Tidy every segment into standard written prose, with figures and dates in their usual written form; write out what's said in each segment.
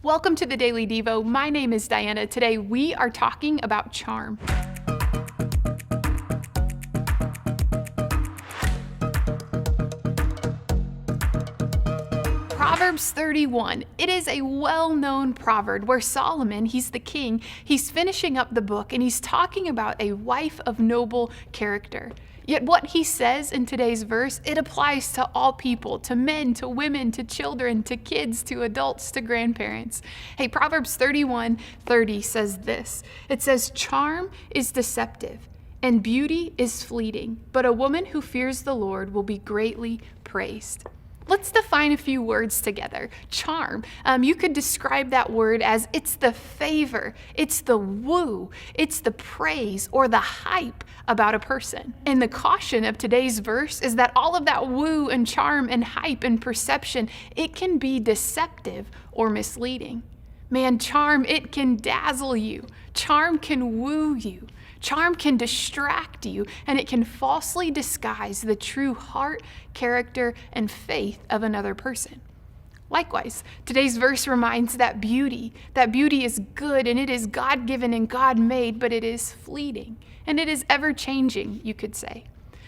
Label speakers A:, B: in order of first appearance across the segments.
A: Welcome to the Daily Devo. My name is Diana. Today we are talking about charm. Proverbs 31. It is a well-known proverb where Solomon, he's the king, he's finishing up the book and he's talking about a wife of noble character. Yet what he says in today's verse, it applies to all people, to men, to women, to children, to kids, to adults, to grandparents. Hey, Proverbs 31:30 says this. It says, "Charm is deceptive and beauty is fleeting, but a woman who fears the Lord will be greatly praised." Let's define a few words together. Charm. You could describe that word as it's the favor, it's the woo, it's the praise or the hype about a person. And the caution of today's verse is that all of that woo and charm and hype and perception, it can be deceptive or misleading. Man, charm, it can dazzle you. Charm can woo you. Charm can distract you, and it can falsely disguise the true heart, character, and faith of another person. Likewise, today's verse reminds that beauty is good and it is God-given and God-made, but it is fleeting and it is ever-changing, you could say.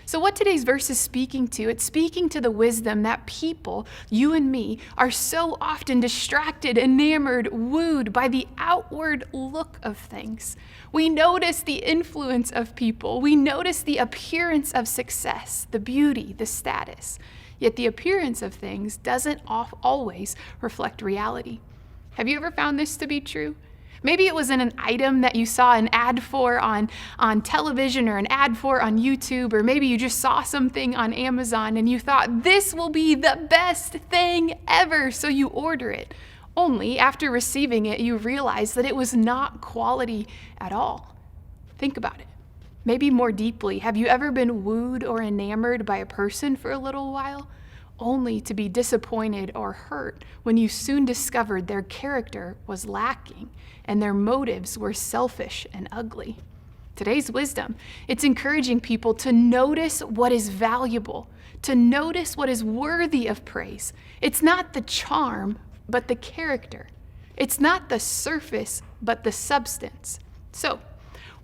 A: So what today's verse is speaking to, it's speaking to the wisdom that people, you and me, are so often distracted, enamored, wooed by the outward look of things. We notice the influence of people. We notice the appearance of success, the beauty, the status. Yet the appearance of things doesn't always reflect reality. Have you ever found this to be true? Maybe it was in an item that you saw an ad for on television or an ad for on YouTube, or maybe you just saw something on Amazon and you thought, this will be the best thing ever, so you order it. Only after receiving it, you realize that it was not quality at all. Think about it. Maybe more deeply, have you ever been wooed or enamored by a person for a little while, only to be disappointed or hurt when you soon discovered their character was lacking and their motives were selfish and ugly? Today's wisdom, it's encouraging people to notice what is valuable, to notice what is worthy of praise. It's not the charm, but the character. It's not the surface, but the substance. So,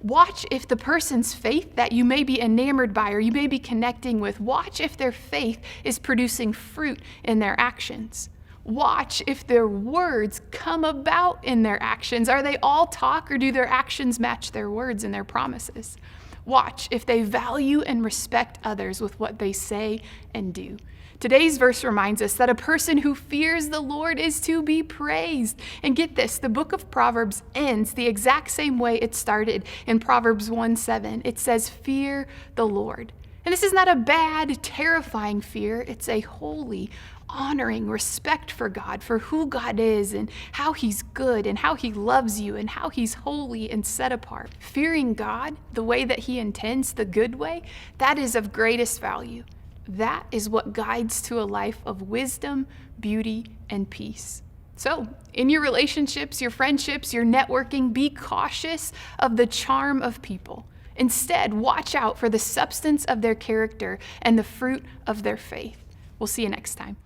A: watch if the person's faith that you may be enamored by or you may be connecting with, watch if their faith is producing fruit in their actions. Watch if their words come about in their actions. Are they all talk or do their actions match their words and their promises? Watch if they value and respect others with what they say and do. Today's verse reminds us that a person who fears the Lord is to be praised. And get this, the book of Proverbs ends the exact same way it started in Proverbs 1:7. It says, "Fear the Lord." And this is not a bad, terrifying fear. It's a holy, honoring respect for God, for who God is and how he's good and how he loves you and how he's holy and set apart. Fearing God the way that he intends, the good way, that is of greatest value. That is what guides to a life of wisdom, beauty, and peace. So, in your relationships, your friendships, your networking, be cautious of the charm of people. Instead, watch out for the substance of their character and the fruit of their faith. We'll see you next time.